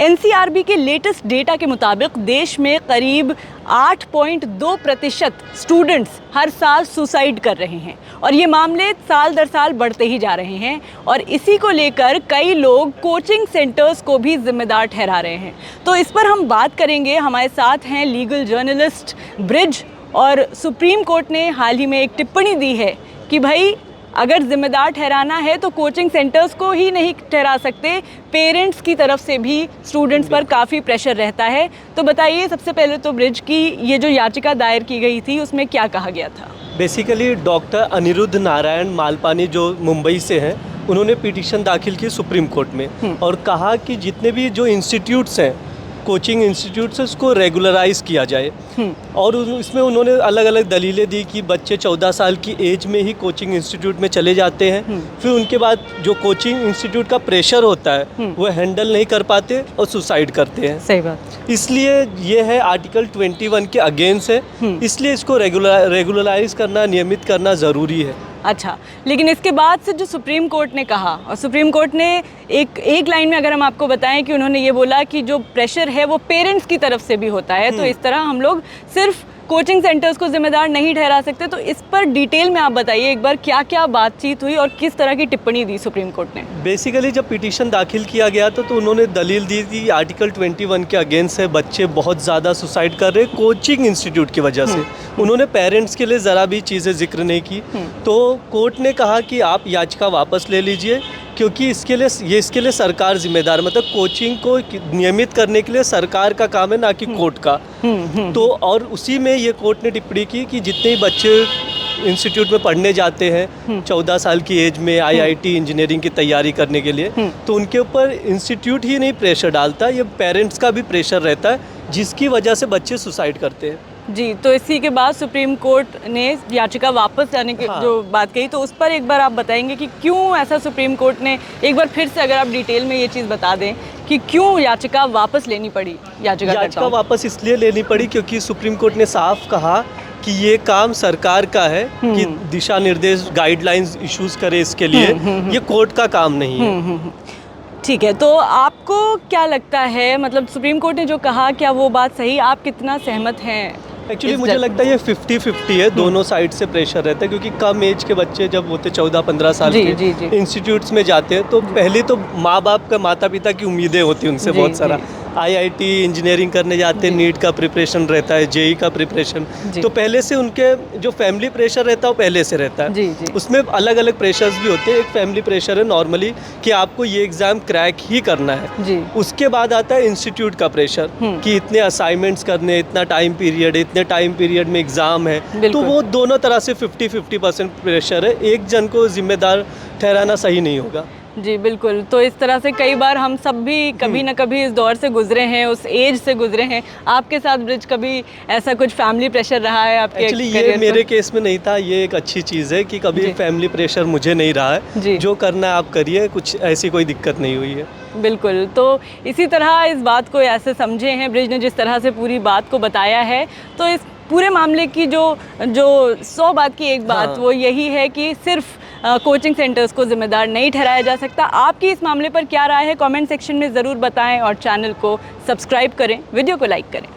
NCRB के latest data के मुताबिक देश में करीब 8.2% स्टूडेंट्स हर साल सुसाइड कर रहे हैं और ये मामले साल दर साल बढ़ते ही जा रहे हैं और इसी को लेकर कई लोग कोचिंग सेंटर्स को भी जिम्मेदार ठहरा रहे हैं। तो इस पर हम बात करेंगे। हमारे साथ हैं लीगल जर्नलिस्ट ब्रिज। और सुप्रीम कोर्ट ने हाल ही में एक टिप्पणी दी है कि भाई अगर जिम्मेदार ठहराना है तो कोचिंग सेंटर्स को ही नहीं ठहरा सकते, पेरेंट्स की तरफ से भी स्टूडेंट्स पर काफ़ी प्रेशर रहता है। तो बताइए सबसे पहले तो ब्रिज की ये जो याचिका दायर की गई थी उसमें क्या कहा गया था? बेसिकली डॉक्टर अनिरुद्ध नारायण मालपानी जो मुंबई से हैं, उन्होंने पिटीशन दाखिल की सुप्रीम कोर्ट में और कहा कि जितने भी जो इंस्टीट्यूट्स हैं, कोचिंग इंस्टीट्यूट से उसको रेगुलराइज किया जाए। और इसमें उन्होंने अलग अलग दलीलें दी कि बच्चे 14 साल की एज में ही कोचिंग इंस्टीट्यूट में चले जाते हैं, फिर उनके बाद जो कोचिंग इंस्टीट्यूट का प्रेशर होता है वो हैंडल नहीं कर पाते और सुसाइड करते हैं। सही बात। इसलिए ये है आर्टिकल 21 के अगेंस्ट है, इसलिए इसको रेगुलराइज करना, नियमित करना ज़रूरी है। अच्छा, लेकिन इसके बाद से जो सुप्रीम कोर्ट ने कहा, और सुप्रीम कोर्ट ने एक लाइन में अगर हम आपको बताएं कि उन्होंने ये बोला कि जो प्रेशर है वो पेरेंट्स की तरफ से भी होता है, तो इस तरह हम लोग सिर्फ कोचिंग सेंटर्स को जिम्मेदार नहीं ठहरा सकते। तो इस पर डिटेल में आप बताइए एक बार, क्या क्या बातचीत हुई और किस तरह की टिप्पणी दी सुप्रीम कोर्ट ने? बेसिकली जब पिटीशन दाखिल किया गया तो उन्होंने दलील दी थी आर्टिकल 21 के अगेंस्ट है, बच्चे बहुत ज़्यादा सुसाइड कर रहे हैं कोचिंग इंस्टीट्यूट की वजह से। उन्होंने पेरेंट्स के लिए ज़रा भी चीज़ें जिक्र नहीं की। तो कोर्ट ने कहा कि आप याचिका वापस ले लीजिए, क्योंकि इसके लिए सरकार जिम्मेदार, मतलब कोचिंग को नियमित करने के लिए सरकार का काम है, ना कि कोर्ट का। तो और उसी में ये कोर्ट ने टिप्पणी की कि जितने बच्चे इंस्टीट्यूट में पढ़ने जाते हैं 14 साल की एज में आईआईटी इंजीनियरिंग की तैयारी करने के लिए, तो उनके ऊपर इंस्टीट्यूट ही नहीं प्रेशर डालता, ये पेरेंट्स का भी प्रेशर रहता है, जिसकी वजह से बच्चे सुसाइड करते हैं। जी, तो इसी के बाद सुप्रीम कोर्ट ने याचिका वापस लाने की जो बात कही, तो उस पर एक बार आप बताएंगे कि क्यों ऐसा सुप्रीम कोर्ट ने, एक बार फिर से अगर आप डिटेल में ये चीज़ बता दें कि क्यों याचिका वापस लेनी पड़ी? याचिका वापस इसलिए लेनी पड़ी क्योंकि सुप्रीम कोर्ट ने साफ कहा कि ये काम सरकार का है कि दिशा निर्देश गाइडलाइंस इश्यूज करे, इसके लिए ये कोर्ट का काम नहीं है। ठीक है, तो आपको क्या लगता है, मतलब सुप्रीम कोर्ट ने जो कहा, क्या वो बात सही, आप कितना सहमत हैं? एक्चुअली मुझे लगता है ये 50-50 है, दोनों साइड से प्रेशर रहता है, क्योंकि कम एज के बच्चे जब होते 14-15 साल के इंस्टीट्यूट्स में जाते हैं, तो पहले तो माँ बाप का, माता पिता की उम्मीदें होती हैं उनसे बहुत सारा। आईआईटी इंजीनियरिंग करने जाते हैं, नीट का प्रिपरेशन रहता है, जेई का प्रिपरेशन, तो पहले से उनके जो फैमिली प्रेशर रहता है वो पहले से रहता है। उसमें अलग अलग प्रेशर्स भी होते हैं। एक फैमिली प्रेशर है नॉर्मली कि आपको ये एग्ज़ाम क्रैक ही करना है। उसके बाद आता है इंस्टीट्यूट का प्रेशर कि इतने असाइनमेंट्स करने, इतना टाइम पीरियड, इतने टाइम पीरियड में एग्ज़ाम है। तो वो दोनों तरह से 50-50% प्रेशर है, एक जन को जिम्मेदार ठहराना सही नहीं होगा। जी बिल्कुल। तो इस तरह से कई बार हम सब भी कभी ना कभी इस दौर से गुजरे हैं, उस एज से गुजरे हैं। आपके साथ ब्रिज कभी ऐसा कुछ फैमिली प्रेशर रहा है आपके? एक्चुअली ये मेरे केस में नहीं था, ये एक अच्छी चीज़ है कि कभी फैमिली प्रेशर मुझे नहीं रहा है। जो करना है आप करिए, कुछ ऐसी कोई दिक्कत नहीं हुई है। बिल्कुल। तो इसी तरह इस बात को ऐसे समझे हैं ब्रिज ने जिस तरह से पूरी बात को बताया है, तो इस पूरे मामले की जो 100 बात की एक बात वो यही है कि सिर्फ कोचिंग सेंटर्स को जिम्मेदार नहीं ठहराया जा सकता। आपकी इस मामले पर क्या राय है, कमेंट सेक्शन में ज़रूर बताएं और चैनल को सब्सक्राइब करें, वीडियो को लाइक करें।